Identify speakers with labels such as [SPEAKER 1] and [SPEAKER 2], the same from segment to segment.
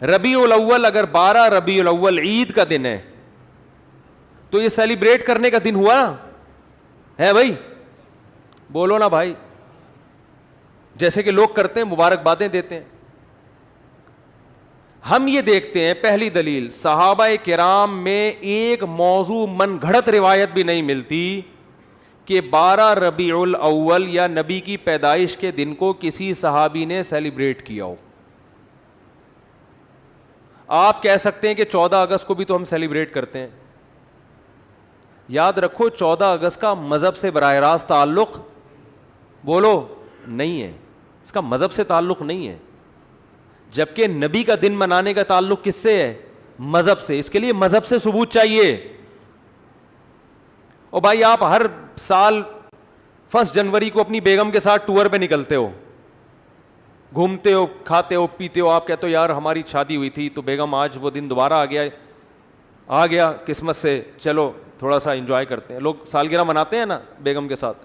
[SPEAKER 1] ربیع الاول اگر 12 ربیع الاول عید کا دن ہے تو یہ سیلیبریٹ کرنے کا دن ہوا ہے بھائی؟ بولو نا بھائی. جیسے کہ لوگ کرتے ہیں, مبارکبادیں دیتے ہیں. ہم یہ دیکھتے ہیں, پہلی دلیل, صحابہ کرام میں ایک موضوع من گھڑت روایت بھی نہیں ملتی کہ 12 ربیع الاول یا نبی کی پیدائش کے دن کو کسی صحابی نے سیلیبریٹ کیا ہو. آپ کہہ سکتے ہیں کہ 14 اگست کو بھی تو ہم سیلیبریٹ کرتے ہیں. یاد رکھو 14 اگست کا مذہب سے براہ راست تعلق, بولو, نہیں ہے. اس کا مذہب سے تعلق نہیں ہے, جبکہ نبی کا دن منانے کا تعلق کس سے ہے؟ مذہب سے. اس کے لیے مذہب سے ثبوت چاہیے. اور بھائی آپ ہر سال 1 جنوری کو اپنی بیگم کے ساتھ ٹور پہ نکلتے ہو, گھومتے ہو, کھاتے ہو, پیتے ہو. آپ کہتے ہو یار ہماری شادی ہوئی تھی تو بیگم آج وہ دن دوبارہ آ گیا قسمت سے, چلو تھوڑا سا انجوائے کرتے ہیں. لوگ سالگرہ مناتے ہیں نا بیگم کے ساتھ,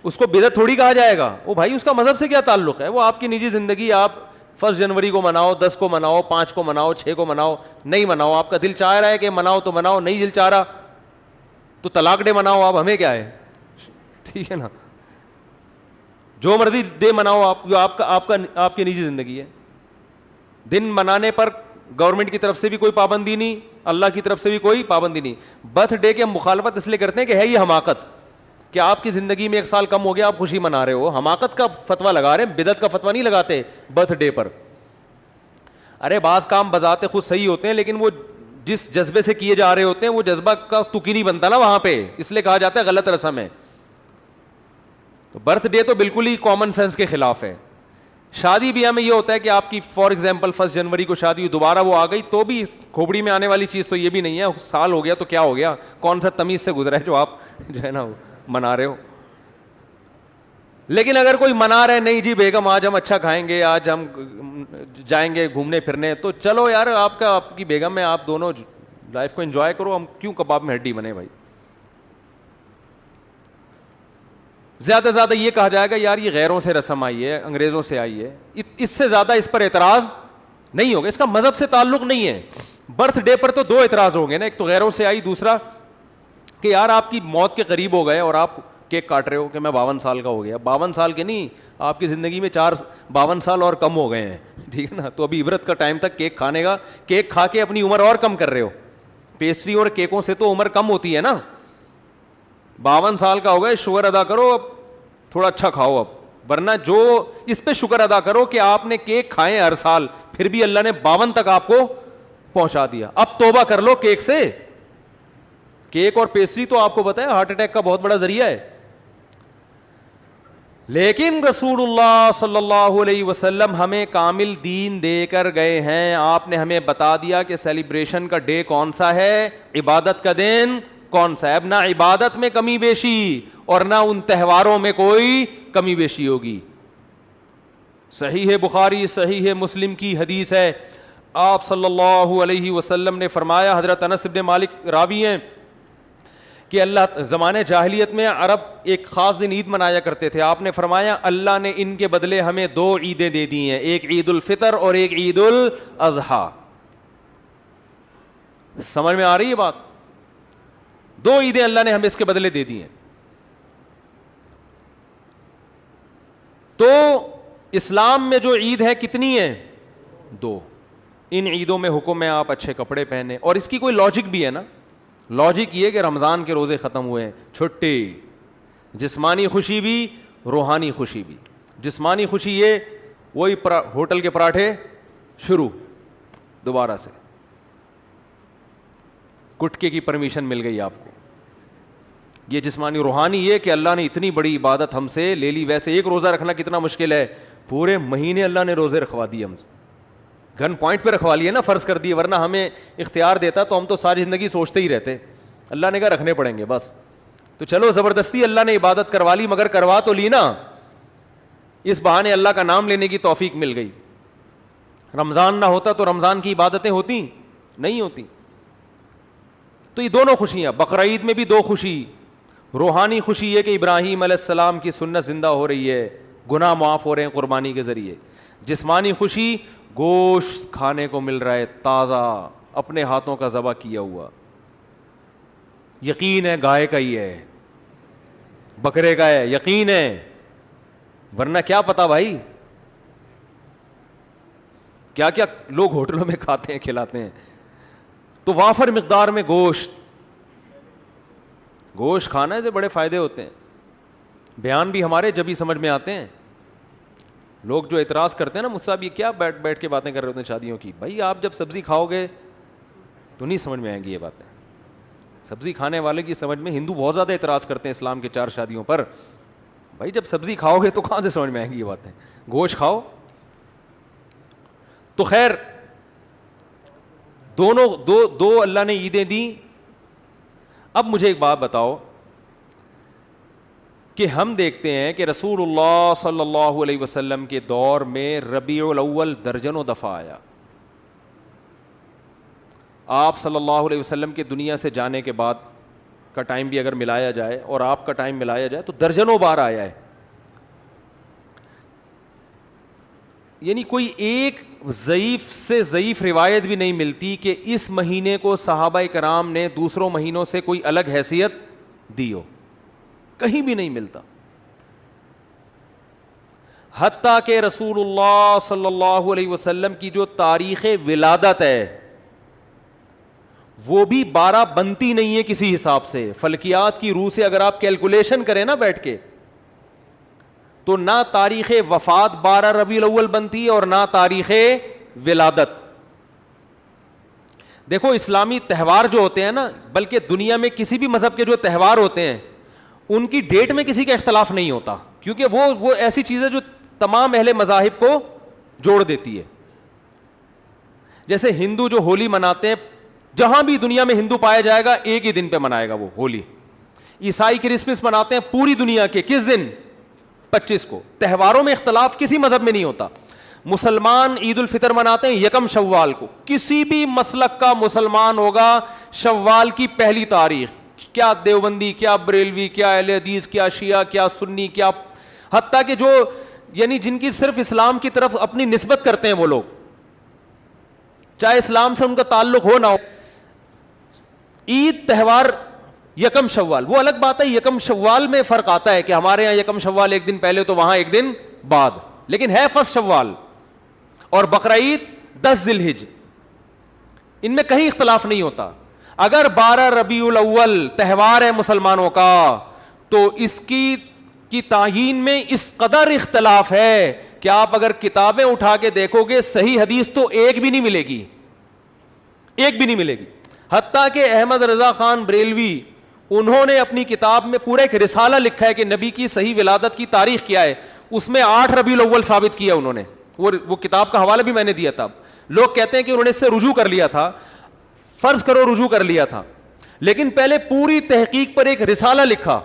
[SPEAKER 1] اس کو بدعت تھوڑی کہا جائے گا. وہ بھائی اس کا مذہب سے کیا تعلق ہے؟ وہ آپ کی نجی زندگی. آپ 1 جنوری کو مناؤ, 10 کو مناؤ, 5 کو مناؤ, 6 کو مناؤ, نہیں مناؤ. آپ کا دل چاہ رہا ہے کہ مناؤ تو مناؤ, نہیں دل چاہ رہا تو طلاق ڈے مناؤ. آپ, ہمیں کیا ہے, ٹھیک ہے نا, جو مرضی ڈے مناؤ آپ, جو آپ کی نجی زندگی ہے. دن منانے پر گورنمنٹ کی طرف سے بھی کوئی پابندی نہیں, اللہ کی طرف سے بھی کوئی پابندی نہیں. برتھ ڈے کی ہم مخالفت اس لیے کرتے ہیں کہ ہے یہ حماقت کہ آپ کی زندگی میں 1 سال کم ہو گیا, آپ خوشی منا رہے ہو. حماقت کا فتویٰ لگا رہے ہیں, بدعت کا فتویٰ نہیں لگاتے برتھ ڈے پر. ارے بعض کام بذات خود صحیح ہوتے ہیں, لیکن وہ جس جذبے سے کیے جا رہے ہوتے ہیں وہ جذبہ کا تکی نہیں بنتا نا وہاں پہ, اس لیے کہا جاتا ہے غلط رسم ہے. تو برتھ ڈے تو بالکل ہی کامن سینس کے خلاف ہے. شادی بیاہ میں یہ ہوتا ہے کہ آپ کی فار ایگزامپل 1 جنوری کو شادی ہوئی, دوبارہ وہ آ گئی تو بھی کھوپڑی میں آنے والی چیز تو یہ بھی نہیں ہے. سال ہو گیا تو کیا ہو گیا, کون سا تمیز سے گزرا ہے جو آپ جو ہے نا منا رہے ہو. لیکن اگر کوئی منا رہے نہیں جی بیگم آج ہم اچھا کھائیں گے, آج ہم جائیں گے گھومنے پھرنے, تو چلو یار آپ کی بیگم ہے, آپ دونوں لائف کو انجوائے کرو. ہم کیوں کباب میں ہڈی بنے بھائی؟ زیادہ سے زیادہ یہ کہا جائے گا یار یہ غیروں سے رسم آئی ہے, انگریزوں سے آئی ہے. اس سے زیادہ اس پر اعتراض نہیں ہوگا. اس کا مذہب سے تعلق نہیں ہے. برتھ ڈے پر تو 2 اعتراض ہوں گے نا, ایک تو غیروں سے آئی, دوسرا کہ یار آپ کی موت کے قریب ہو گئے اور آپ کیک کاٹ رہے ہو کہ میں 52 سال کا ہو گیا. 52 سال کے نہیں, آپ کی زندگی میں 52 سال اور کم ہو گئے ہیں, ٹھیک ہے نا. تو ابھی عبرت کا ٹائم تک کیک کھانے کا, کیک کھا کے اپنی عمر اور کم کر رہے ہو. پیسٹری اور کیکوں سے تو عمر کم ہوتی ہے نا. 52 سال کا ہو گئے, شکر ادا کرو, اب تھوڑا اچھا کھاؤ اب, ورنہ جو اس پہ شکر ادا کرو کہ آپ نے کیک کھائے ہر سال, پھر بھی اللہ نے 52 تک آپ کو پہنچا دیا. اب توبہ کر لو کیک سے. کیک اور پیسٹری تو آپ کو پتا ہے ہارٹ اٹیک کا بہت بڑا ذریعہ ہے. لیکن رسول اللہ صلی اللہ علیہ وسلم ہمیں کامل دین دے کر گئے ہیں. آپ نے ہمیں بتا دیا کہ سیلیبریشن کا ڈے کون سا ہے, عبادت کا دن کون سا ہے. اب نہ عبادت میں کمی بیشی اور نہ ان تہواروں میں کوئی کمی بیشی ہوگی. صحیح ہے بخاری, صحیح ہے مسلم کی حدیث ہے, آپ صلی اللہ علیہ وسلم نے فرمایا, حضرت انس بن مالک راوی ہیں, کہ اللہ زمانے جاہلیت میں عرب ایک خاص دن عید منایا کرتے تھے. آپ نے فرمایا اللہ نے ان کے بدلے ہمیں 2 عیدیں دے دی ہیں, ایک عید الفطر اور ایک عید الاضحیٰ. سمجھ میں آ رہی ہے بات؟ 2 عیدیں اللہ نے ہمیں اس کے بدلے دے دی ہیں. تو اسلام میں جو عید ہے کتنی ہے؟ 2. ان عیدوں میں حکم ہے آپ اچھے کپڑے پہنے, اور اس کی کوئی لاجک بھی ہے نا. لاجک یہ کہ رمضان کے روزے ختم ہوئے ہیں, چھٹی, جسمانی خوشی بھی روحانی خوشی بھی. جسمانی خوشی یہ وہی ہوٹل کے پراٹھے شروع دوبارہ سے, گٹکے کی پرمیشن مل گئی آپ کو, یہ جسمانی. روحانی یہ کہ اللہ نے اتنی بڑی عبادت ہم سے لے لی. ویسے ایک روزہ رکھنا کتنا مشکل ہے, پورے مہینے اللہ نے روزے رکھوا دیے ہم سے, گن پوائنٹ پہ رکھوا لیے نا, فرض کر دیے. ورنہ ہمیں اختیار دیتا تو ہم تو ساری زندگی سوچتے ہی رہتے. اللہ نے کہا رکھنے پڑیں گے بس. تو چلو زبردستی اللہ نے عبادت کروا لی, مگر کروا تو لی نا, اس بہانے اللہ کا نام لینے کی توفیق مل گئی. رمضان نہ ہوتا تو رمضان کی عبادتیں ہوتی نہیں ہوتی. تو یہ دونوں خوشیاں. بقرعید میں بھی 2 خوشی, روحانی خوشی یہ کہ ابراہیم علیہ السلام کی سنت زندہ ہو رہی ہے, گناہ معاف ہو رہے ہیں قربانی کے ذریعے. جسمانی خوشی گوشت کھانے کو مل رہا ہے تازہ, اپنے ہاتھوں کا ذبح کیا ہوا, یقین ہے گائے کا ہی ہے, بکرے کا ہے, یقین ہے, ورنہ کیا پتا بھائی کیا کیا لوگ ہوٹلوں میں کھاتے ہیں کھلاتے ہیں. تو وافر مقدار میں گوشت کھانے سے بڑے فائدے ہوتے ہیں. بیان بھی ہمارے جبھی سمجھ میں آتے ہیں. لوگ جو اعتراض کرتے ہیں نا مجھ سے, اب یہ کیا بیٹھ کے باتیں کر رہے ہوتے ہیں شادیوں کی, بھائی آپ جب سبزی کھاؤ گے تو نہیں سمجھ میں آئیں گی یہ باتیں. سبزی کھانے والے کی سمجھ میں, ہندو بہت زیادہ اعتراض کرتے ہیں اسلام کے 4 شادیوں پر, بھائی جب سبزی کھاؤ گے تو کہاں سے سمجھ میں آئیں گی یہ باتیں, گوشت کھاؤ. تو خیر دونوں دو اللہ نے عیدیں دی. اب مجھے ایک بات بتاؤ کہ ہم دیکھتے ہیں کہ رسول اللہ صلی اللہ علیہ وسلم کے دور میں ربیع الاول درجنوں دفعہ آیا. آپ صلی اللہ علیہ وسلم کے دنیا سے جانے کے بعد کا ٹائم بھی اگر ملایا جائے اور آپ کا ٹائم ملایا جائے تو درجنوں بار آیا ہے. یعنی کوئی ایک ضعیف سے ضعیف روایت بھی نہیں ملتی کہ اس مہینے کو صحابہ کرام نے دوسروں مہینوں سے کوئی الگ حیثیت دی ہو, کہیں بھی نہیں ملتا. حتیٰ کہ رسول اللہ صلی اللہ علیہ وسلم کی جو تاریخ ولادت ہے وہ بھی 12 بنتی نہیں ہے کسی حساب سے. فلکیات کی روح سے اگر آپ کیلکولیشن کریں نا بیٹھ کے, تو نہ تاریخ وفات 12 ربیع الاول بنتی اور نہ تاریخ ولادت. دیکھو اسلامی تہوار جو ہوتے ہیں نا, بلکہ دنیا میں کسی بھی مذہب کے جو تہوار ہوتے ہیں ان کی ڈیٹ میں کسی کا اختلاف نہیں ہوتا, کیونکہ وہ ایسی چیز ہے جو تمام اہل مذاہب کو جوڑ دیتی ہے. جیسے ہندو جو ہولی مناتے ہیں, جہاں بھی دنیا میں ہندو پایا جائے گا ایک ہی دن پہ منائے گا وہ ہولی. عیسائی کرسمس مناتے ہیں پوری دنیا کے کس دن, 25 کو. تہواروں میں اختلاف کسی مذہب میں نہیں ہوتا. مسلمان عید الفطر مناتے ہیں 1 شوال کو. کسی بھی مسلک کا مسلمان ہوگا شوال کی پہلی تاریخ, کیا دیوبندی, کیا بریلوی, کیا اہل حدیث, کیا شیعہ, کیا سنی, کیا حتیٰ کہ جو یعنی جن کی صرف اسلام کی طرف اپنی نسبت کرتے ہیں وہ لوگ, چاہے اسلام سے ان کا تعلق ہو نہ ہو, عید تہوار 1 شوال وہ الگ بات ہے. 1 شوال میں فرق آتا ہے کہ ہمارے یہاں 1 شوال ایک دن پہلے تو وہاں ایک دن بعد, لیکن ہے 1 شوال. اور بقرعید 10 ذی الحج, ان میں کہیں اختلاف نہیں ہوتا. اگر 12 ربیع الاول تہوار ہے مسلمانوں کا تو اس کی تعیین میں اس قدر اختلاف ہے کہ آپ اگر کتابیں اٹھا کے دیکھو گے صحیح حدیث تو ایک بھی نہیں ملے گی, ایک بھی نہیں ملے گی. حتیٰ کہ احمد رضا خان بریلوی انہوں نے اپنی کتاب میں پورا ایک رسالہ لکھا ہے کہ نبی کی صحیح ولادت کی تاریخ کیا ہے, اس میں 8 ربیع الاول ثابت کیا انہوں نے. وہ کتاب کا حوالہ بھی میں نے دیا تھا. لوگ کہتے ہیں کہ انہوں نے اس سے رجوع کر لیا تھا, فرض کرو رجوع کر لیا تھا, لیکن پہلے پوری تحقیق پر ایک رسالہ لکھا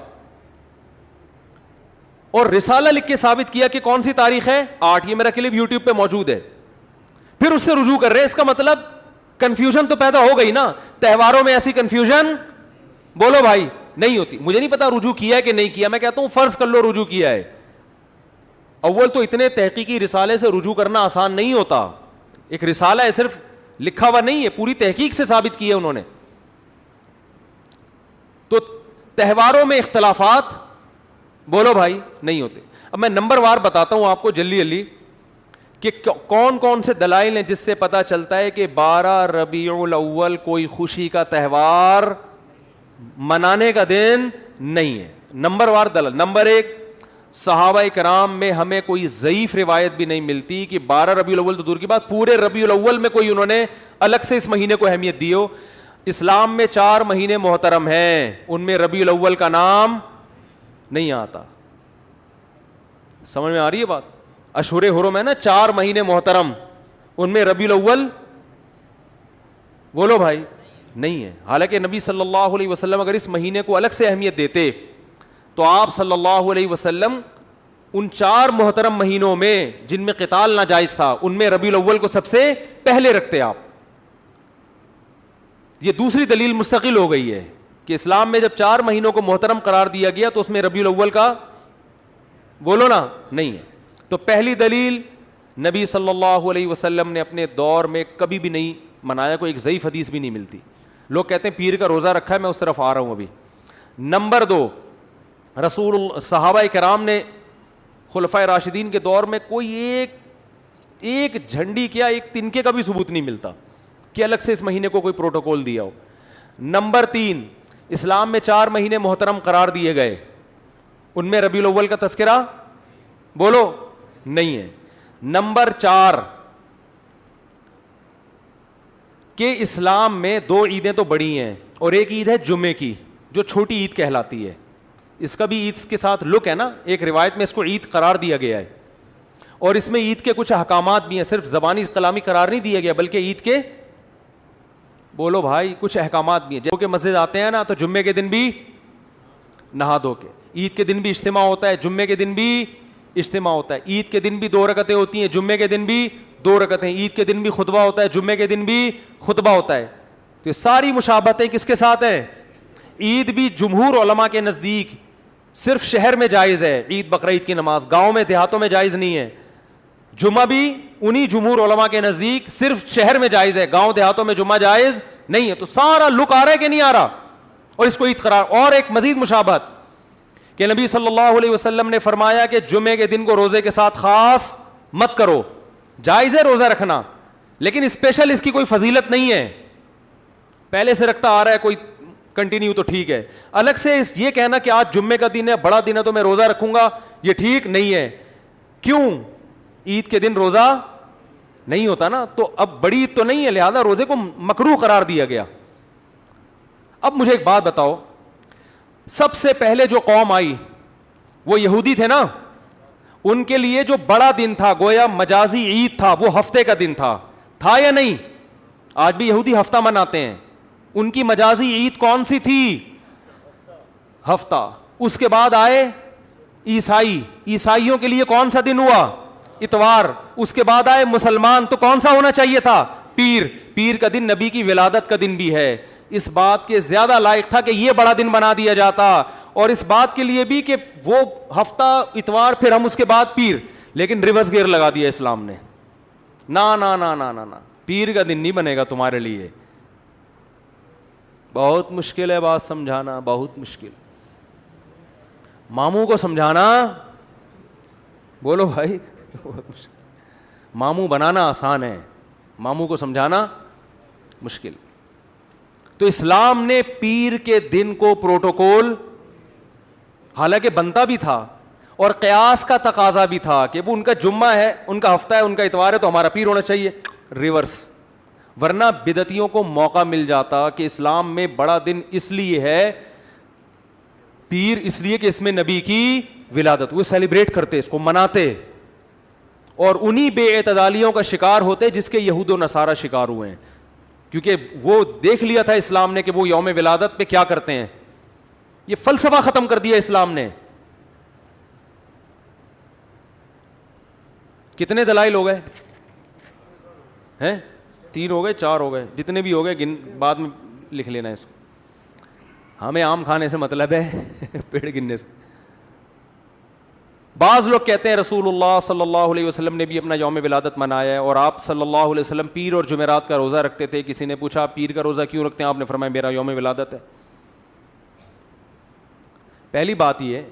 [SPEAKER 1] اور رسالہ لکھ کے ثابت کیا کہ کون سی تاریخ ہے 8. یہ میرا کلپ یوٹیوب پہ موجود ہے. پھر اس سے رجوع کر رہے ہیں. اس کا مطلب کنفیوژن تو پیدا ہو گئی نا. تہواروں میں ایسی کنفیوژن بولو بھائی نہیں ہوتی. مجھے نہیں پتا رجوع کیا ہے کہ نہیں کیا, میں کہتا ہوں فرض کر لو رجوع کیا ہے. اول تو اتنے تحقیقی رسالے سے رجوع کرنا آسان نہیں ہوتا. ایک رسالہ ہے, صرف لکھا ہوا نہیں ہے, پوری تحقیق سے ثابت کی ہے انہوں نے. تو تہواروں میں اختلافات بولو بھائی نہیں ہوتے. اب میں نمبر وار بتاتا ہوں آپ کو جلدی جلدی کہ کون کون سے دلائل ہیں جس سے پتا چلتا ہے کہ 12 ربیع الاول کوئی خوشی کا تہوار منانے کا دن نہیں ہے. نمبر وار دلائل. نمبر 1, صحابہ کرام میں ہمیں کوئی ضعیف روایت بھی نہیں ملتی کہ 12 ربیع الاول تو دور کی بات, پورے ربیع الاول میں کوئی انہوں نے الگ سے اس مہینے کو اہمیت دی ہو. اسلام میں 4 مہینے محترم ہیں, ان میں ربیع الاول کا نام نہیں آتا. سمجھ میں آ رہی ہے بات؟ اشہر حرم ہے نا 4 مہینے محترم, ان میں ربیع الاول بولو بھائی نہیں ہے. حالانکہ نبی صلی اللہ علیہ وسلم اگر اس مہینے کو الگ سے اہمیت دیتے تو آپ صلی اللہ علیہ وسلم ان 4 محترم مہینوں میں جن میں قتال ناجائز تھا ان میں ربیع الاول کو سب سے پہلے رکھتے آپ. یہ دوسری دلیل مستقل ہو گئی ہے کہ اسلام میں جب 4 مہینوں کو محترم قرار دیا گیا تو اس میں ربیع الاول کا بولو نا نہیں ہے. تو پہلی دلیل نبی صلی اللہ علیہ وسلم نے اپنے دور میں کبھی بھی نہیں منایا, کوئی ایک ضعیف حدیث بھی نہیں ملتی. لوگ کہتے ہیں پیر کا روزہ رکھا ہے, میں اس طرف آ رہا ہوں ابھی. نمبر 2, صحابہ کرام نے خلفائے راشدین کے دور میں کوئی ایک جھنڈی کیا ایک تنکے کا بھی ثبوت نہیں ملتا کہ الگ سے اس مہینے کو کوئی پروٹوکول دیا ہو. نمبر 3, اسلام میں 4 مہینے محترم قرار دیے گئے, ان میں ربیع الاول کا تذکرہ بولو نہیں ہے. نمبر 4 کہ اسلام میں 2 عیدیں تو بڑی ہیں اور ایک عید ہے جمعے کی جو چھوٹی عید کہلاتی ہے. اس کا بھی عید کے ساتھ لک ہے نا, ایک روایت میں اس کو عید قرار دیا گیا ہے اور اس میں عید کے کچھ احکامات بھی ہیں, صرف زبانی کلامی قرار نہیں دیا گیا بلکہ عید کے بولو بھائی کچھ احکامات بھی ہیں. جب کہ مسجد آتے ہیں نا تو جمعے کے دن بھی نہا دھو کے, عید کے دن بھی اجتماع ہوتا ہے, جمعے کے دن بھی اجتماع ہوتا ہے, عید کے دن بھی 2 رکعتیں ہوتی ہیں, جمعے کے دن بھی 2 رکعتیں, عید کے دن بھی خطبہ ہوتا ہے, جمعے کے دن بھی خطبہ ہوتا ہے. تو یہ ساری مشابہتیں کس کے ساتھ ہیں؟ عید بھی جمہور علماء کے نزدیک صرف شہر میں جائز ہے, عید بقرعید کی نماز گاؤں میں دیہاتوں میں جائز نہیں ہے. جمعہ بھی انہی جمہور علماء کے نزدیک صرف شہر میں جائز ہے, گاؤں دیہاتوں میں جمعہ جائز نہیں ہے. تو سارا لک آ رہا ہے کہ نہیں آ رہا, اور اس کو عید قرار. اور ایک مزید مشابہت کہ نبی صلی اللہ علیہ وسلم نے فرمایا کہ جمعے کے دن کو روزے کے ساتھ خاص مت کرو. جائز ہے روزہ رکھنا لیکن اسپیشل اس کی کوئی فضیلت نہیں ہے, پہلے سے رکھتا آ رہا ہے کوئی کنٹینیو تو ٹھیک ہے. الگ سے یہ کہنا کہ آج جمعے کا دن ہے بڑا دن ہے تو میں روزہ رکھوں گا, یہ ٹھیک نہیں ہے. کیوں؟ عید کے دن روزہ نہیں ہوتا نا, تو اب بڑی عید تو نہیں ہے لہذا روزے کو مکروہ قرار دیا گیا. اب مجھے ایک بات بتاؤ, سب سے پہلے جو قوم آئی وہ یہودی تھے نا, ان کے لیے جو بڑا دن تھا گویا مجازی عید تھا, وہ ہفتے کا دن تھا یا نہیں؟ آج بھی یہودی ہفتہ مناتے ہیں, ان کی مجازی عید کون سی تھی؟ ہفتہ. اس کے بعد آئے عیسائیوں کے لیے کون سا دن ہوا؟ اتوار. اس کے بعد آئے مسلمان, تو کون سا ہونا چاہیے تھا؟ پیر کا دن نبی کی ولادت کا دن بھی ہے, اس بات کے زیادہ لائق تھا کہ یہ بڑا دن بنا دیا جاتا, اور اس بات کے لیے بھی کہ وہ ہفتہ اتوار پھر ہم اس کے بعد پیر, لیکن ریورس گیئر لگا دیا اسلام نے. نا نا نا نا نا نا, پیر کا دن نہیں بنے گا تمہارے لیے. بہت مشکل ہے بات سمجھانا, بہت مشکل. ماموں کو سمجھانا بولو بھائی بہت مشکل. ماموں بنانا آسان ہے, ماموں کو سمجھانا مشکل. تو اسلام نے پیر کے دن کو پروٹوکول حالانکہ بنتا بھی تھا اور قیاس کا تقاضا بھی تھا کہ وہ ان کا جمعہ ہے, ان کا ہفتہ ہے, ان کا اتوار ہے تو ہمارا پیر ہونا چاہیے, ریورس. ورنہ بدعتیوں کو موقع مل جاتا کہ اسلام میں بڑا دن اس لیے ہے پیر, اس لیے کہ اس میں نبی کی ولادت, وہ سیلیبریٹ کرتے, اس کو مناتے, اور انہی بے اعتدالیوں کا شکار ہوتے جس کے یہود و نصارہ شکار ہوئے ہیں, کیونکہ وہ دیکھ لیا تھا اسلام نے کہ وہ یوم ولادت پہ کیا کرتے ہیں. یہ فلسفہ ختم کر دیا اسلام نے. کتنے دلائل ہو گئے ہیں؟ 3 ہو گئے, 4 ہو گئے, جتنے بھی ہو گئے بعد میں لکھ لینا اس کو. ہمیں آم کھانے سے مطلب ہے پیڑ گننے سے. بعض لوگ کہتے ہیں رسول اللہ صلی اللہ علیہ وسلم نے بھی اپنا یوم ولادت منایا ہے, اور آپ صلی اللہ علیہ وسلم پیر اور جمعرات کا روزہ رکھتے تھے. کسی نے پوچھا پیر کا روزہ کیوں رکھتے ہیں؟ آپ نے فرمایا میرا یوم ولادت ہے. پہلی بات یہ ہے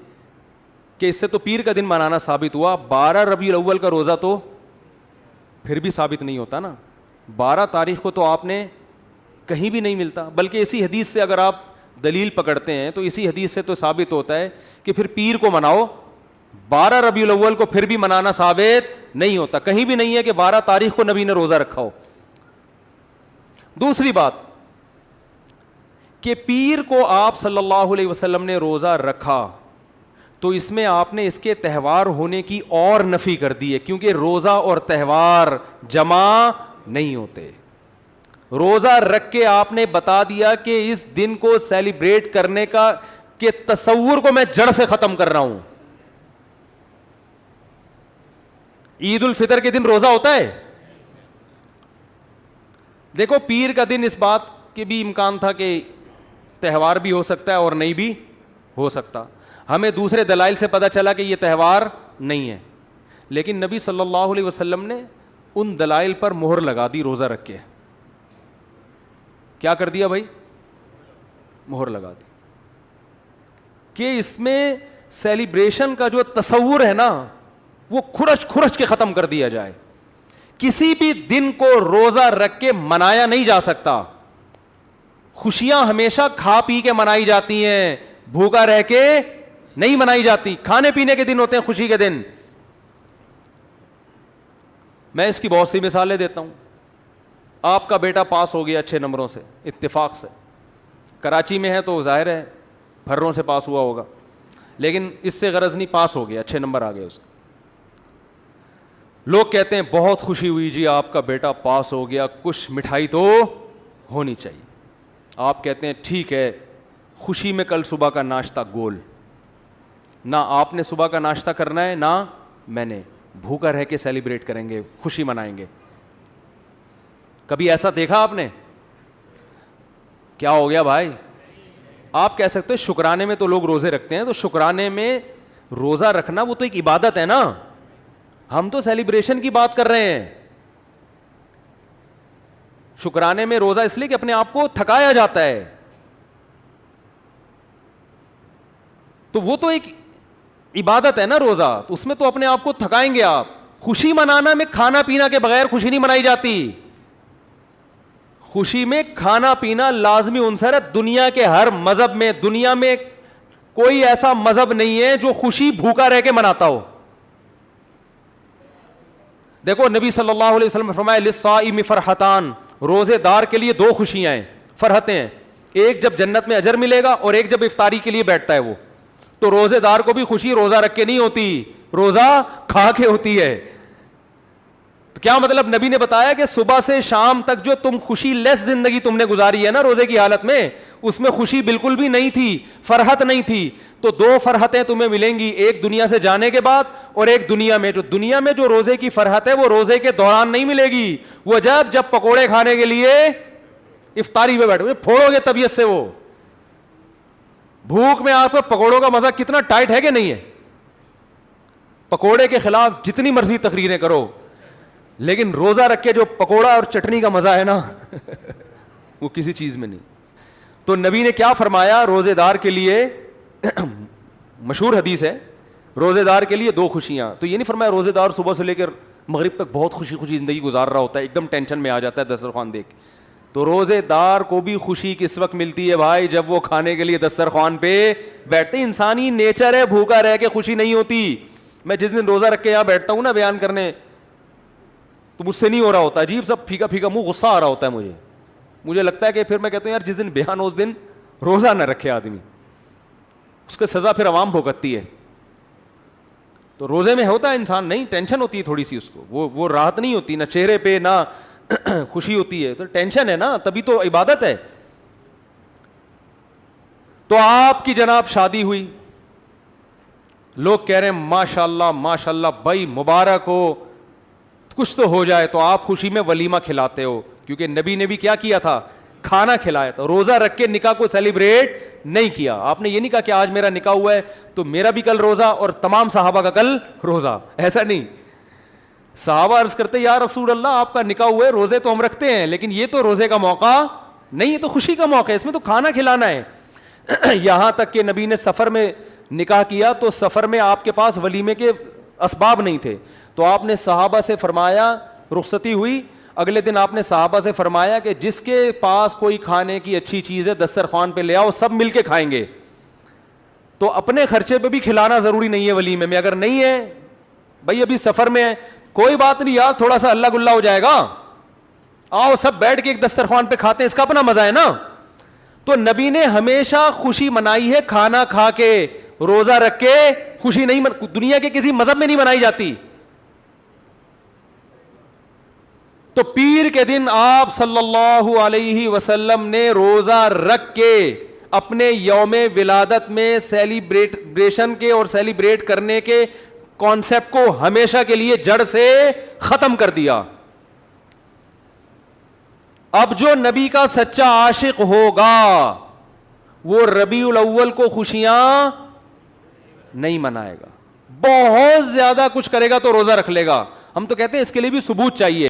[SPEAKER 1] کہ اس سے تو پیر کا دن منانا ثابت ہوا, 12 ربیع الاول کا روزہ تو پھر بھی ثابت نہیں ہوتا نا. 12 تاریخ کو تو آپ نے کہیں بھی نہیں ملتا, بلکہ اسی حدیث سے اگر آپ دلیل پکڑتے ہیں تو اسی حدیث سے تو ثابت ہوتا ہے کہ پھر پیر کو مناؤ. 12 ربیع الاول کو پھر بھی منانا ثابت نہیں ہوتا, کہیں بھی نہیں ہے کہ 12 تاریخ کو نبی نے روزہ رکھا ہو. دوسری بات کہ پیر کو آپ صلی اللہ علیہ وسلم نے روزہ رکھا تو اس میں آپ نے اس کے تہوار ہونے کی اور نفی کر دی ہے, کیونکہ روزہ اور تہوار جمع نہیں ہوتے. روزہ رکھ کے آپ نے بتا دیا کہ اس دن کو سیلیبریٹ کرنے کا کہ تصور کو میں جڑ سے ختم کر رہا ہوں. عید الفطر کے دن روزہ ہوتا ہے؟ دیکھو پیر کا دن اس بات کے بھی امکان تھا کہ تہوار بھی ہو سکتا ہے اور نہیں بھی ہو سکتا. ہمیں دوسرے دلائل سے پتہ چلا کہ یہ تہوار نہیں ہے, لیکن نبی صلی اللہ علیہ وسلم نے ان دلائل پر مہر لگا دی روزہ رکھ کے. کیا کر دیا بھائی؟ مہر لگا دی کہ اس میں سیلیبریشن کا جو تصور ہے نا وہ کھرچ کھرچ کے ختم کر دیا جائے. کسی بھی دن کو روزہ رکھ کے منایا نہیں جا سکتا. خوشیاں ہمیشہ کھا پی کے منائی جاتی ہیں, بھوکا رہ کے نہیں منائی جاتی. کھانے پینے کے دن ہوتے ہیں خوشی کے دن. میں اس کی بہت سی مثالیں دیتا ہوں. آپ کا بیٹا پاس ہو گیا اچھے نمبروں سے, اتفاق سے, کراچی میں ہے تو ظاہر ہے پھروں سے پاس ہوا ہوگا, لیکن اس سے غرض نہیں, پاس ہو گیا, اچھے نمبر آ گئے اس کے. لوگ کہتے ہیں بہت خوشی ہوئی جی آپ کا بیٹا پاس ہو گیا, کچھ مٹھائی تو ہونی چاہیے. آپ کہتے ہیں ٹھیک ہے, خوشی میں کل صبح کا ناشتہ گول. نہ آپ نے صبح کا ناشتہ کرنا ہے نہ میں نے, بھوکا رہ کے سیلیبریٹ کریں گے, خوشی منائیں گے. کبھی ایسا دیکھا آپ نے؟ کیا ہو گیا بھائی؟ آپ کہہ سکتے ہیں شکرانے میں تو لوگ روزے رکھتے ہیں, تو شکرانے میں روزہ رکھنا وہ تو ایک عبادت ہے نا. ہم تو سیلیبریشن کی بات کر رہے ہیں. شکرانے میں روزہ اس لیے کہ اپنے آپ کو تھکایا جاتا ہے, تو وہ تو ایک عبادت ہے نا روزہ, تو اس میں تو اپنے آپ کو تھکائیں گے آپ. خوشی منانا میں کھانا پینا کے بغیر خوشی نہیں منائی جاتی. خوشی میں کھانا پینا لازمی عنصر ہے. دنیا کے ہر مذہب میں, دنیا میں کوئی ایسا مذہب نہیں ہے جو خوشی بھوکا رہ کے مناتا ہو. دیکھو نبی صلی اللہ علیہ وسلم نے فرمایا للصائم فرحتان, روزے دار کے لیے دو خوشیاں ہیں, فرحتیں ہیں. ایک جب جنت میں اجر ملے گا, اور ایک جب افطاری کے لیے بیٹھتا ہے وہ. تو روزے دار کو بھی خوشی روزہ رکھ کے نہیں ہوتی, روزہ کھا کے ہوتی ہے. تو کیا مطلب؟ نبی نے بتایا کہ صبح سے شام تک جو تم خوشی لیس زندگی تم نے گزاری ہے نا روزے کی حالت میں, اس میں خوشی بالکل بھی نہیں تھی, فرحت نہیں تھی. تو دو فرحتیں تمہیں ملیں گی, ایک دنیا سے جانے کے بعد اور ایک دنیا میں. جو دنیا میں جو روزے کی فرحت ہے وہ روزے کے دوران نہیں ملے گی, وہ جب پکوڑے کھانے کے لیے افطاری پہ بیٹھو پھوڑو گے طبیعت سے. وہ بھوک میں آپ کو پکوڑوں کا مزہ کتنا ٹائٹ ہے کہ نہیں ہے. پکوڑے کے خلاف جتنی مرضی تقریریں کرو, لیکن روزہ رکھ کے جو پکوڑا اور چٹنی کا مزہ ہے نا وہ کسی چیز میں نہیں. تو نبی نے کیا فرمایا روزے دار کے لیے؟ مشہور حدیث ہے, روزے دار کے لیے دو خوشیاں. تو یہ نہیں فرمایا روزے دار صبح سے لے کر مغرب تک بہت خوشی خوشی زندگی گزار رہا ہوتا ہے, ایک دم ٹینشن میں آ جاتا ہے دسترخوان دیکھ. تو روزے دار کو بھی خوشی کس وقت ملتی ہے بھائی؟ جب وہ کھانے کے لیے دسترخوان پہ بیٹھتے. انسانی نیچر ہے, بھوکا رہ کے خوشی نہیں ہوتی. میں جس دن روزہ رکھ کے یہاں بیٹھتا ہوں نا بیان کرنے, تو مجھ سے نہیں ہو رہا ہوتا, عجیب سب پھیکا پھیکا منہ, غصہ آ رہا ہوتا ہے مجھے لگتا ہے کہ پھر میں کہتا ہوں یار جس دن بیان ہو اس دن روزہ نہ رکھے آدمی, اس کی سزا پھر عوام بھگتتی ہے. تو روزے میں ہوتا ہے انسان نہیں, ٹینشن ہوتی ہے تھوڑی سی اس کو, وہ راحت نہیں ہوتی, نہ چہرے پہ نہ خوشی ہوتی ہے. تو ٹینشن ہے نا, تبھی تو عبادت ہے. تو آپ کی جناب شادی ہوئی, لوگ کہہ رہے ہیں ماشاء اللہ ماشاء اللہ بھائی مبارک ہو, کچھ تو ہو جائے. تو آپ خوشی میں ولیمہ کھلاتے ہو, کیونکہ نبی نے بھی کیا کیا تھا؟ کھانا کھلایا تھا. روزہ رکھ کے نکاح کو سیلیبریٹ نہیں کیا. آپ نے یہ نہیں کہا کہ آج میرا نکاح ہوا ہے تو میرا بھی کل روزہ اور تمام صحابہ کا کل روزہ, ایسا نہیں. صحابہ عرض کرتے یا رسول اللہ آپ کا نکاح ہوا ہے, روزے تو ہم رکھتے ہیں لیکن یہ تو روزے کا موقع نہیں, یہ تو خوشی کا موقع ہے, اس میں تو کھانا کھلانا ہے. یہاں تک کہ نبی نے سفر میں نکاح کیا تو سفر میں آپ کے پاس ولیمے کے اسباب نہیں تھے, تو آپ نے صحابہ سے فرمایا, رخصتی ہوئی, اگلے دن آپ نے صحابہ سے فرمایا کہ جس کے پاس کوئی کھانے کی اچھی چیز ہے دسترخوان پہ لے آؤ, سب مل کے کھائیں گے. تو اپنے خرچے پہ بھی کھلانا ضروری نہیں ہے ولیمے میں. اگر نہیں ہے بھائی ابھی سفر میں ہے, کوئی بات نہیں یار تھوڑا سا اللہ گلا ہو جائے گا, آؤ سب بیٹھ کے ایک دسترخوان پہ کھاتے ہیں, اس کا اپنا مزہ ہے نا. تو نبی نے ہمیشہ خوشی منائی ہے کھانا کھا کے, روزہ رکھ کے خوشی نہیں دنیا کے کسی مذہب میں نہیں منائی جاتی. تو پیر کے دن آپ صلی اللہ علیہ وسلم نے روزہ رکھ کے اپنے یوم ولادت میں سیلیبریشن کے اور سیلیبریٹ کرنے کے کانسیپٹ کو ہمیشہ کے لیے جڑ سے ختم کر دیا. اب جو نبی کا سچا عاشق ہوگا وہ ربیع الاول کو خوشیاں نہیں منائے گا. بہت زیادہ کچھ کرے گا تو روزہ رکھ لے گا. ہم تو کہتے ہیں اس کے لیے بھی ثبوت چاہیے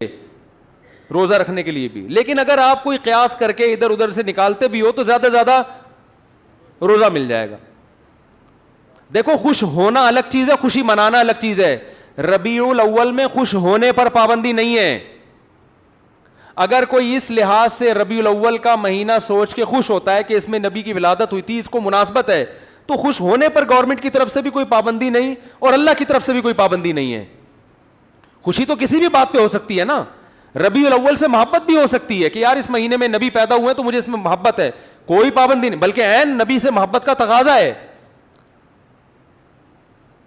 [SPEAKER 1] روزہ رکھنے کے لیے بھی, لیکن اگر آپ کوئی قیاس کر کے ادھر ادھر سے نکالتے بھی ہو تو زیادہ زیادہ روزہ مل جائے گا. دیکھو خوش ہونا الگ چیز ہے, خوشی منانا الگ چیز ہے. ربیع الاول میں خوش ہونے پر پابندی نہیں ہے. اگر کوئی اس لحاظ سے ربیع الاول کا مہینہ سوچ کے خوش ہوتا ہے کہ اس میں نبی کی ولادت ہوئی تھی, اس کو مناسبت ہے, تو خوش ہونے پر گورنمنٹ کی طرف سے بھی کوئی پابندی نہیں اور اللہ کی طرف سے بھی کوئی پابندی نہیں ہے. خوشی تو کسی بھی بات پہ ہو سکتی ہے نا. ربیع الاول سے محبت بھی ہو سکتی ہے کہ یار اس مہینے میں نبی پیدا ہوئے تو مجھے اس میں محبت ہے, کوئی پابندی نہیں, بلکہ عین نبی سے محبت کا تقاضا ہے.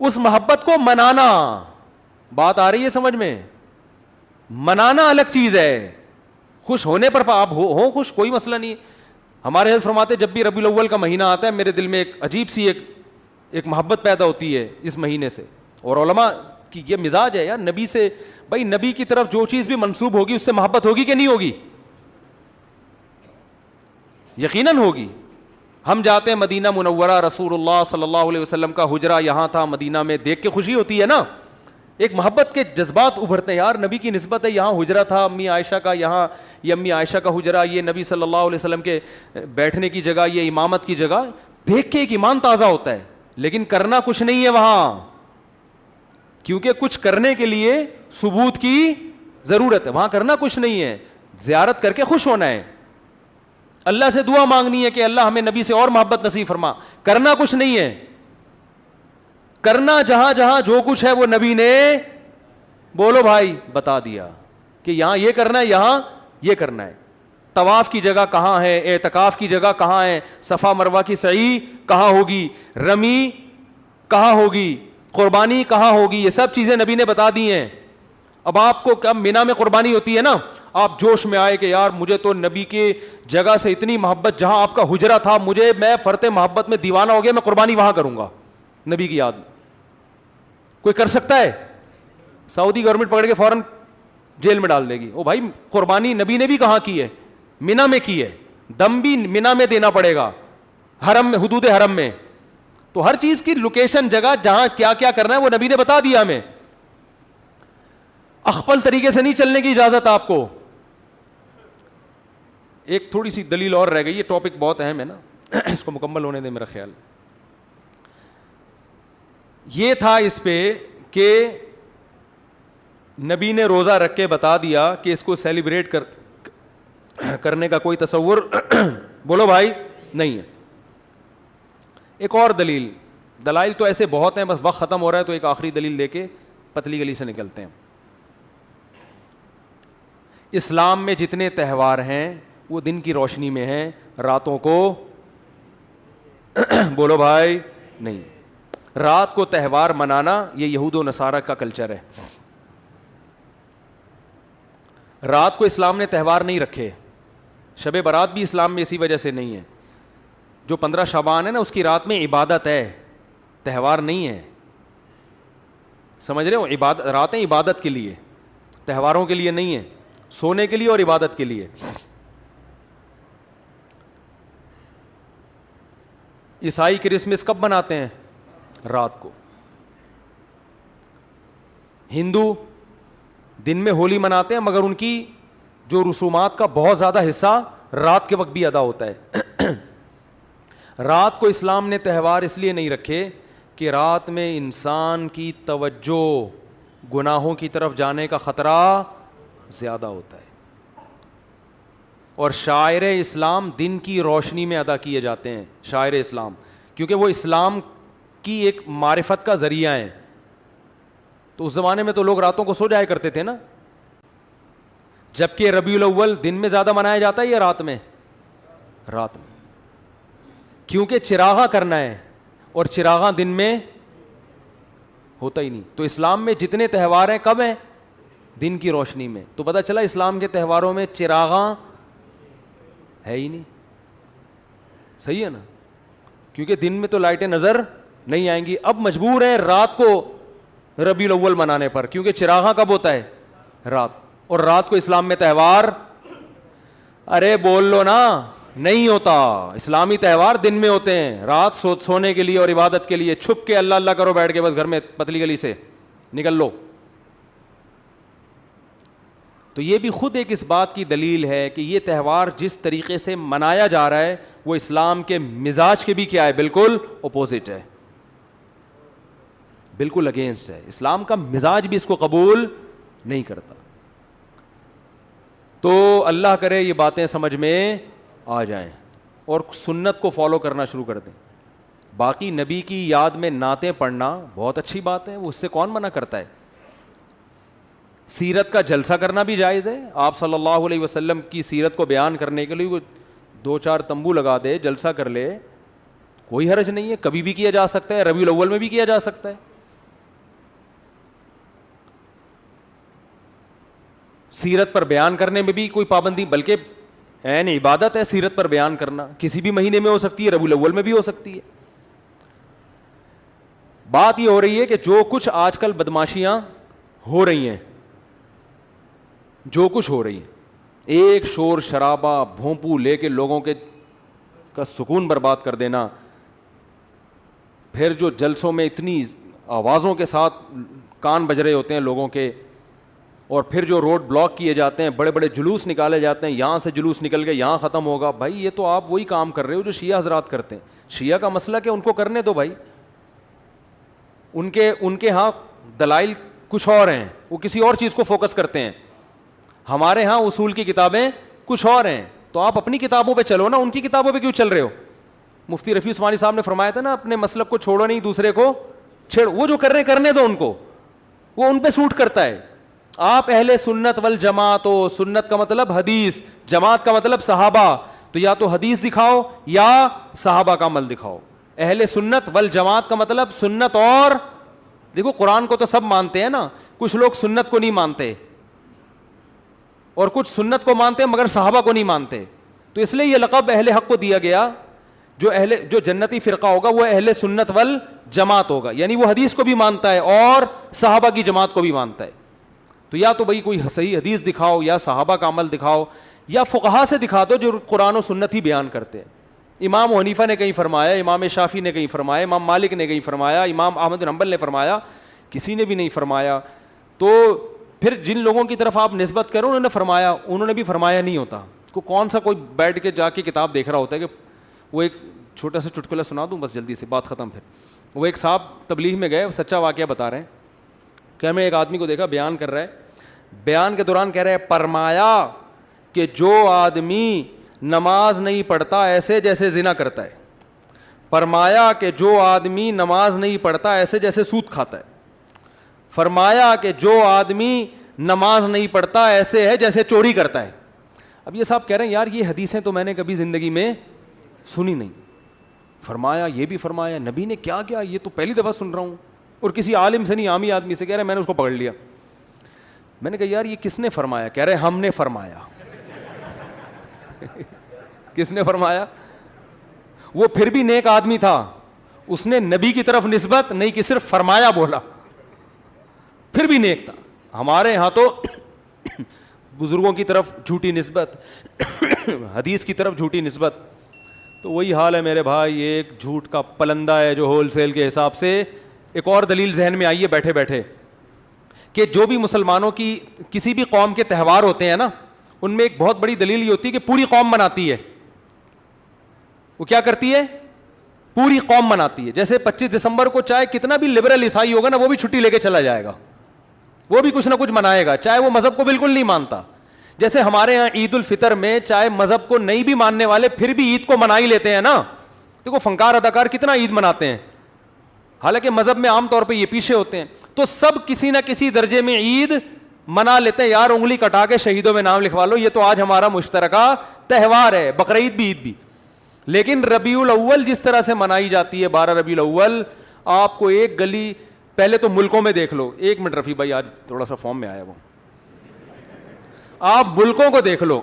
[SPEAKER 1] اس محبت کو منانا, بات آ رہی ہے سمجھ میں؟ منانا الگ چیز ہے, خوش ہونے پر آپ ہو خوش, کوئی مسئلہ نہیں ہے. ہمارے حضرت فرماتے جب بھی ربیع الاول کا مہینہ آتا ہے میرے دل میں ایک عجیب سی ایک محبت پیدا ہوتی ہے اس مہینے سے. اور علماء کی یہ مزاج ہے یار, نبی سے بھائی نبی کی طرف جو چیز بھی منسوب ہوگی اس سے محبت ہوگی کہ نہیں ہوگی؟ یقیناً ہوگی. ہم جاتے ہیں مدینہ منورہ, رسول اللہ صلی اللہ علیہ وسلم کا حجرہ یہاں تھا مدینہ میں, دیکھ کے خوشی ہوتی ہے نا, ایک محبت کے جذبات ابھرتے ہیں. یار نبی کی نسبت ہے, یہاں حجرہ تھا امی عائشہ کا, یہاں یہ امی عائشہ کا حجرہ, یہ نبی صلی اللہ علیہ وسلم کے بیٹھنے کی جگہ, یہ امامت کی جگہ, دیکھ کے ایک ایمان تازہ ہوتا ہے. لیکن کرنا کچھ نہیں ہے وہاں, کیونکہ کچھ کرنے کے لیے ثبوت کی ضرورت ہے. وہاں کرنا کچھ نہیں ہے, زیارت کر کے خوش ہونا ہے, اللہ سے دعا مانگنی ہے کہ اللہ ہمیں نبی سے اور محبت نصیب فرما. کرنا کچھ نہیں ہے, کرنا جہاں جہاں جو کچھ ہے وہ نبی نے بولو بھائی بتا دیا کہ یہاں یہ کرنا ہے, یہاں یہ کرنا ہے. طواف کی جگہ کہاں ہے, اعتکاف کی جگہ کہاں ہے, صفا مروہ کی سعی کہاں ہوگی, رمی کہاں ہوگی, قربانی کہاں ہوگی, یہ سب چیزیں نبی نے بتا دی ہیں. اب آپ کو کب مینا میں قربانی ہوتی ہے نا, آپ جوش میں آئے کہ یار مجھے تو نبی کی جگہ سے اتنی محبت, جہاں آپ کا حجرہ تھا مجھے, میں فرط محبت میں دیوانہ ہو گیا, میں قربانی وہاں کروں گا نبی کی یاد میں. کوئی کر سکتا ہے؟ سعودی گورنمنٹ پکڑ کے فوراً جیل میں ڈال دے گی. او بھائی قربانی نبی نے بھی کہاں کی ہے؟ مینا میں کی ہے, دم بھی مینا میں دینا پڑے گا, حرم میں, حدود حرم میں. تو ہر چیز کی لوکیشن, جگہ جہاں کیا کیا کرنا ہے وہ نبی نے بتا دیا ہمیں. اخپل طریقے سے نہیں چلنے کی اجازت آپ کو. ایک تھوڑی سی دلیل اور رہ گئی, یہ ٹاپک بہت اہم ہے نا, اس کو مکمل ہونے دیں میرا خیال. یہ تھا اس پہ کہ نبی نے روزہ رکھ کے بتا دیا کہ اس کو سیلیبریٹ کرنے کا کوئی تصور بولو بھائی نہیں ہے. ایک اور دلیل, دلائل تو ایسے بہت ہیں, بس وقت ختم ہو رہا ہے تو ایک آخری دلیل دے کے پتلی گلی سے نکلتے ہیں. اسلام میں جتنے تہوار ہیں وہ دن کی روشنی میں ہیں, راتوں کو بولو بھائی نہیں. رات کو تہوار منانا یہ یہود و نصارہ کا کلچر ہے. رات کو اسلام نے تہوار نہیں رکھے. شب برات بھی اسلام میں اسی وجہ سے نہیں ہے. جو 15 شعبان ہے نا اس کی رات میں عبادت ہے, تہوار نہیں ہے. سمجھ رہے ہو؟ عبادت, راتیں عبادت کے لیے, تہواروں کے لیے نہیں ہے, سونے کے لیے اور عبادت کے لیے. عیسائی کرسمس کب مناتے ہیں؟ رات کو. ہندو دن میں ہولی مناتے ہیں, مگر ان کی جو رسومات کا بہت زیادہ حصہ رات کے وقت بھی ادا ہوتا ہے. رات کو اسلام نے تہوار اس لیے نہیں رکھے کہ رات میں انسان کی توجہ گناہوں کی طرف جانے کا خطرہ زیادہ ہوتا ہے. اور شاعر اسلام دن کی روشنی میں ادا کیے جاتے ہیں, شاعر اسلام, کیونکہ وہ اسلام کی ایک معرفت کا ذریعہ ہیں. تو اس زمانے میں تو لوگ راتوں کو سو جایا کرتے تھے نا, جبکہ ربیع الاول دن میں زیادہ منایا جاتا ہے یا رات میں؟ رات میں, کیونکہ چراغاں کرنا ہے اور چراغاں دن میں ہوتا ہی نہیں. تو اسلام میں جتنے تہوار ہیں کب ہیں؟ دن کی روشنی میں. تو پتہ چلا اسلام کے تہواروں میں چراغاں ہے ہی نہیں. صحیح ہے نا, کیونکہ دن میں تو لائٹیں نظر نہیں آئیں گی. اب مجبور ہیں رات کو ربیع الاول منانے پر, کیونکہ چراغاں کب ہوتا ہے؟ رات. اور رات کو اسلام میں تہوار, ارے بول لو نا, نہیں ہوتا. اسلامی تہوار دن میں ہوتے ہیں, رات سونے کے لیے اور عبادت کے لیے. چھپ کے اللہ اللہ کرو بیٹھ کے بس گھر میں پتلی گلی سے نکل لو. تو یہ بھی خود ایک اس بات کی دلیل ہے کہ یہ تہوار جس طریقے سے منایا جا رہا ہے وہ اسلام کے مزاج کے بھی کیا ہے, بالکل اپوزٹ ہے, بالکل اگینسٹ ہے. اسلام کا مزاج بھی اس کو قبول نہیں کرتا. تو اللہ کرے یہ باتیں سمجھ میں آ جائیں اور سنت کو فالو کرنا شروع کر دیں. باقی نبی کی یاد میں نعتیں پڑھنا بہت اچھی بات ہے, اس سے کون منع کرتا ہے. سیرت کا جلسہ کرنا بھی جائز ہے. آپ صلی اللہ علیہ وسلم کی سیرت کو بیان کرنے کے لیے وہ 2-4 تمبو لگا دے, جلسہ کر لے, کوئی حرج نہیں ہے. کبھی بھی کیا جا سکتا ہے, ربیع الاول میں بھی کیا جا سکتا ہے. سیرت پر بیان کرنے میں بھی کوئی پابندی, بلکہ عین عبادت ہے سیرت پر بیان کرنا. کسی بھی مہینے میں ہو سکتی ہے, ربیع الاول میں بھی ہو سکتی ہے. بات یہ ہو رہی ہے کہ جو کچھ آج کل بدماشیاں ہو رہی ہیں, جو کچھ ہو رہی ہیں, ایک شور شرابہ بھونپو لے کے لوگوں کے کا سکون برباد کر دینا, پھر جو جلسوں میں اتنی آوازوں کے ساتھ کان بج رہے ہوتے ہیں لوگوں کے, اور پھر جو روڈ بلاک کیے جاتے ہیں, بڑے بڑے جلوس نکالے جاتے ہیں, یہاں سے جلوس نکل کے یہاں ختم ہوگا. بھائی یہ تو آپ وہی کام کر رہے ہو جو شیعہ حضرات کرتے ہیں. شیعہ کا مسئلہ کہ ان کو کرنے دو بھائی, ان کے ہاں دلائل کچھ اور ہیں, وہ کسی اور چیز کو فوکس کرتے ہیں. ہمارے ہاں اصول کی کتابیں کچھ اور ہیں, تو آپ اپنی کتابوں پہ چلو نا, ان کی کتابوں پہ کیوں چل رہے ہو. مفتی رفیع عثمانی صاحب نے فرمایا تھا نا, اپنے مسلک کو چھوڑو نہیں, دوسرے کو چھیڑو. وہ جو کر رہے کرنے دو ان کو, وہ ان پہ سوٹ کرتا ہے. آپ اہل سنت والجماعت ہو, سنت کا مطلب حدیث, جماعت کا مطلب صحابہ, تو یا تو حدیث دکھاؤ یا صحابہ کا عمل دکھاؤ. اہل سنت والجماعت کا مطلب سنت, اور دیکھو قرآن کو تو سب مانتے ہیں نا, کچھ لوگ سنت کو نہیں مانتے اور کچھ سنت کو مانتے ہیں مگر صحابہ کو نہیں مانتے. تو اس لیے یہ لقب اہل حق کو دیا گیا. جو جنتی فرقہ ہوگا وہ اہل سنت والجماعت ہوگا, یعنی وہ حدیث کو بھی مانتا ہے اور صحابہ کی جماعت کو بھی مانتا ہے. تو یا تو بھائی کوئی صحیح حدیث دکھاؤ, یا صحابہ کا عمل دکھاؤ, یا فقہا سے دکھا دو جو قرآن و سنت ہی بیان کرتے ہیں. امام حنیفہ نے کہیں فرمایا, امام شافعی نے کہیں فرمایا, امام مالک نے کہیں فرمایا, امام احمد بن حنبل نے فرمایا, کسی نے بھی نہیں فرمایا. تو پھر جن لوگوں کی طرف آپ نسبت کرو انہوں نے فرمایا, انہوں نے بھی فرمایا نہیں ہوتا. کون سا کوئی بیٹھ کے جا کے کتاب دیکھ رہا ہوتا ہے کہ وہ ایک چھوٹا سا چٹکلا سنا دوں بس جلدی سے بات ختم. پھر وہ ایک صاحب تبلیغ میں گئے, سچا واقعہ بتا رہے ہیں کہ ہمیں ایک آدمی کو دیکھا بیان کر رہا ہے, بیان کے دوران کہہ رہے ہیں فرمایا کہ جو آدمی نماز نہیں پڑھتا ایسے جیسے زنا کرتا ہے. فرمایا کہ جو آدمی نماز نہیں پڑھتا ایسے جیسے سود کھاتا ہے. فرمایا کہ جو آدمی نماز نہیں پڑھتا ایسے ہے جیسے چوری کرتا ہے. اب یہ صاحب کہہ رہے ہیں یار یہ حدیثیں تو میں نے کبھی زندگی میں سنی نہیں. فرمایا یہ بھی فرمایا, نبی نے کیا کیا یہ تو پہلی دفعہ سن رہا ہوں, اور کسی عالم سے نہیں, عامی آدمی سے. کہہ رہے میں نے اس کو پکڑ لیا. میں نے کہا یار یہ کس نے فرمایا؟ کہہ رہے ہم نے فرمایا. کس نے فرمایا؟ وہ پھر بھی نیک آدمی تھا, اس نے نبی کی طرف نسبت نہیں کی, صرف فرمایا بولا, پھر بھی نیک تھا. ہمارے ہاں تو بزرگوں کی طرف جھوٹی نسبت, حدیث کی طرف جھوٹی نسبت. تو وہی حال ہے میرے بھائی, ایک جھوٹ کا پلندہ ہے جو ہول سیل کے حساب سے. ایک اور دلیل ذہن میں آئی ہے بیٹھے بیٹھے کہ جو بھی مسلمانوں کی کسی بھی قوم کے تہوار ہوتے ہیں نا, ان میں ایک بہت بڑی دلیل یہ ہوتی ہے کہ پوری قوم مناتی ہے. وہ کیا کرتی ہے؟ پوری قوم مناتی ہے. جیسے 25 دسمبر کو چاہے کتنا بھی لبرل عیسائی ہوگا نا, وہ بھی چھٹی لے کے چلا جائے گا, وہ بھی کچھ نہ کچھ منائے گا, چاہے وہ مذہب کو بالکل نہیں مانتا. جیسے ہمارے یہاں عید الفطر میں چاہے مذہب کو نہیں بھی ماننے والے پھر بھی عید کو منا ہی لیتے ہیں نا. دیکھو فنکار اداکار کتنا عید مناتے ہیں, حالانکہ مذہب میں عام طور پہ یہ پیچھے ہوتے ہیں. تو سب کسی نہ کسی درجے میں عید منا لیتے ہیں. یار انگلی کٹا کے شہیدوں میں نام لکھوا لو, یہ تو آج ہمارا مشترکہ تہوار ہے, بقرعید بھی عید بھی. لیکن ربیع الاول جس طرح سے منائی جاتی ہے, 12 ربیع الاول, آپ کو ایک گلی پہلے تو ملکوں میں دیکھ لو. ایک منٹ رفیع بھائی, آج تھوڑا سا فارم میں آیا وہ, آپ ملکوں کو دیکھ لو.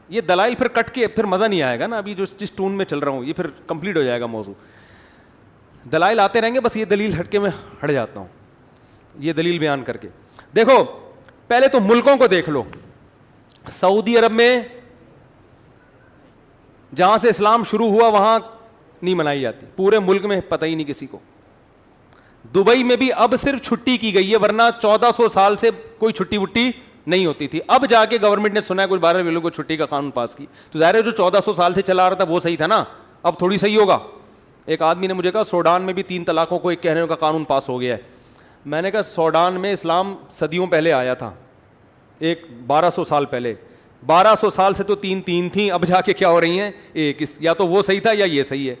[SPEAKER 1] یہ دلائل پھر کٹ کے پھر مزہ نہیں آئے گا نا, ابھی جو جس ٹون میں چل رہا ہوں یہ پھر کمپلیٹ ہو جائے گا موضوع. دلائل آتے رہیں گے, بس یہ دلیل ہٹ کے میں ہٹ جاتا ہوں یہ دلیل بیان کر کے. دیکھو پہلے تو ملکوں کو دیکھ لو. سعودی عرب میں جہاں سے اسلام شروع ہوا وہاں نہیں منائی جاتی, پورے ملک میں پتہ ہی نہیں کسی کو. دبئی میں بھی اب صرف چھٹی کی گئی ہے, ورنہ 1400 سال سے کوئی چھٹی وٹی نہیں ہوتی تھی. اب جا کے گورنمنٹ نے سنا ہے کچھ 12 ربیع الاول کو چھٹی کا قانون پاس کی, تو ظاہر ہے جو 1400 سال سے چلا رہا تھا وہ صحیح تھا نا, اب تھوڑی صحیح ہوگا. ایک آدمی نے مجھے کہا سوڈان میں بھی 3 طلاقوں کو ایک کہنے کا قانون پاس ہو گیا ہے. میں نے کہا سوڈان میں اسلام صدیوں پہلے آیا تھا, ایک 1200 سال پہلے, 1200 سال سے تو 3 تھیں, اب جا کے کیا ہو رہی ہیں ایک, یا تو وہ صحیح تھا یا یہ صحیح ہے.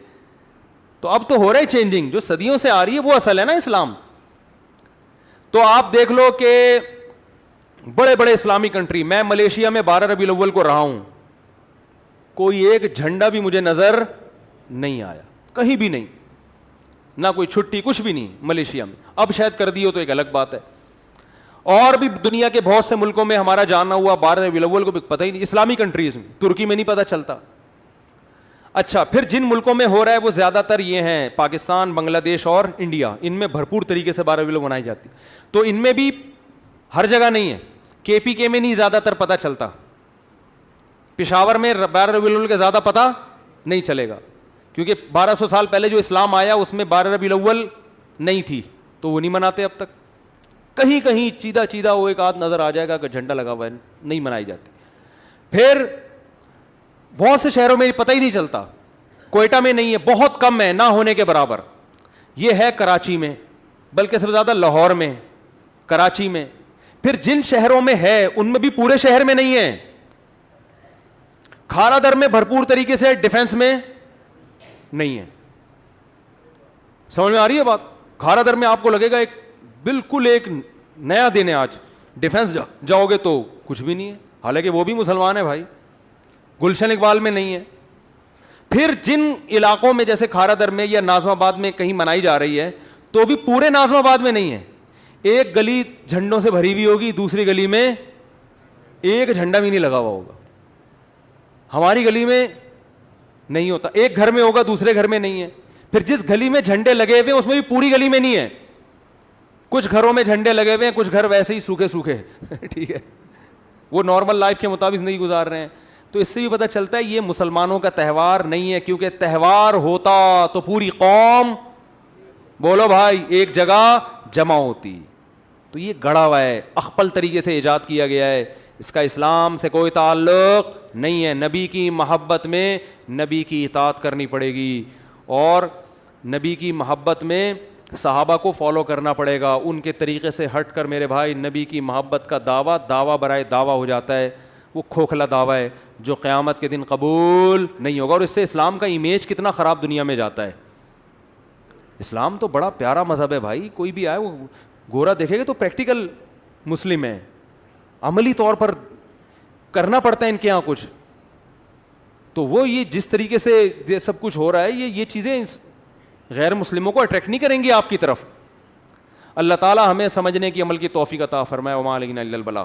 [SPEAKER 1] تو اب تو ہو رہا ہے چینجنگ, جو صدیوں سے آ رہی ہے وہ اصل ہے نا اسلام. تو آپ دیکھ لو کہ بڑے بڑے اسلامی کنٹری, میں ملیشیا میں 12 ربیع الاول کو رہا ہوں, کوئی ایک جھنڈا بھی مجھے نظر نہیں آیا, کہیں بھی نہیں, نہ کوئی چھٹی, کچھ بھی نہیں ملیشیا میں. اب شاید کر دی ہو تو ایک الگ بات ہے. اور بھی دنیا کے بہت سے ملکوں میں ہمارا جانا ہوا 12 ربیع الاول کو بھی پتہ ہی نہیں, اسلامی کنٹریز میں, ترکی میں نہیں پتہ چلتا. اچھا, پھر جن ملکوں میں ہو رہا ہے وہ زیادہ تر یہ ہیں پاکستان, بنگلہ دیش اور انڈیا, ان میں بھرپور طریقے سے 12 ربیع الاول منائی جاتی. تو ان میں بھی ہر جگہ نہیں ہے, KPK میں نہیں زیادہ تر پتہ چلتا, پشاور میں 12 ربیع الاول کا زیادہ پتہ نہیں چلے گا, کیونکہ 1200 سال پہلے جو اسلام آیا اس میں 12 ربیع الاول نہیں تھی, تو وہ نہیں مناتے اب تک. کہیں کہیں چیدہ چیدہ وہ ایک آدھ نظر آ جائے گا کہ جھنڈا لگا ہوا ہے, نہیں منائی جاتی. پھر بہت سے شہروں میں پتہ ہی نہیں چلتا, کوئٹہ میں نہیں ہے, بہت کم ہے, نہ ہونے کے برابر. یہ ہے کراچی میں, بلکہ سب سے زیادہ لاہور میں, کراچی میں. پھر جن شہروں میں ہے ان میں بھی پورے شہر میں نہیں ہے. کھارا در میں بھرپور طریقے سے, ڈیفنس میں نہیں ہے. سمجھ میں آ رہی ہے بات؟ کھارا در میں آپ کو لگے گا ایک بالکل ایک نیا دن ہے آج, ڈیفنس جاؤ گے تو کچھ بھی نہیں ہے, حالانکہ وہ بھی مسلمان ہے بھائی. گلشن اقبال میں نہیں ہے. پھر جن علاقوں میں جیسے کھارا در میں یا ناظم آباد میں کہیں منائی جا رہی ہے, تو بھی پورے ناظم آباد میں نہیں ہے. ایک گلی جھنڈوں سے بھری ہوئی ہوگی, دوسری گلی میں ایک جھنڈا بھی نہیں لگا ہوا ہوگا. ہماری گلی میں نہیں ہوتا, ایک گھر میں ہوگا دوسرے گھر میں نہیں ہے. پھر جس گلی میں جھنڈے لگے ہوئے اس میں بھی پوری گلی میں نہیں ہے, کچھ گھروں میں جھنڈے لگے ہوئے ہیں, کچھ گھر ویسے ہی سوکھے سوکھے ٹھیک ہے, وہ نارمل لائف کے مطابق نہیں گزار رہے ہیں. تو اس سے بھی پتہ چلتا ہے یہ مسلمانوں کا تہوار نہیں ہے, کیونکہ تہوار ہوتا تو پوری قوم, بولو بھائی, ایک جگہ جمع ہوتی. تو یہ گڑا ہوا ہے, اخپل طریقے سے ایجاد کیا گیا ہے, اس کا اسلام سے کوئی تعلق نہیں ہے. نبی کی محبت میں نبی کی اطاعت کرنی پڑے گی, اور نبی کی محبت میں صحابہ کو فالو کرنا پڑے گا. ان کے طریقے سے ہٹ کر میرے بھائی نبی کی محبت کا دعویٰ برائے دعویٰ ہو جاتا ہے, وہ کھوکھلا دعویٰ ہے جو قیامت کے دن قبول نہیں ہوگا. اور اس سے اسلام کا امیج کتنا خراب دنیا میں جاتا ہے. اسلام تو بڑا پیارا مذہب ہے بھائی, کوئی بھی آئے وہ گورا دیکھے گا تو پریکٹیکل مسلم ہے, عملی طور پر کرنا پڑتا ہے ان کے یہاں کچھ. تو وہ یہ جس طریقے سے یہ سب کچھ ہو رہا ہے, یہ چیزیں غیر مسلموں کو اٹریکٹ نہیں کریں گی آپ کی طرف. اللہ تعالی ہمیں سمجھنے کی, عمل کی توفیق عطا فرمائے. وما علینا الا البلاغ.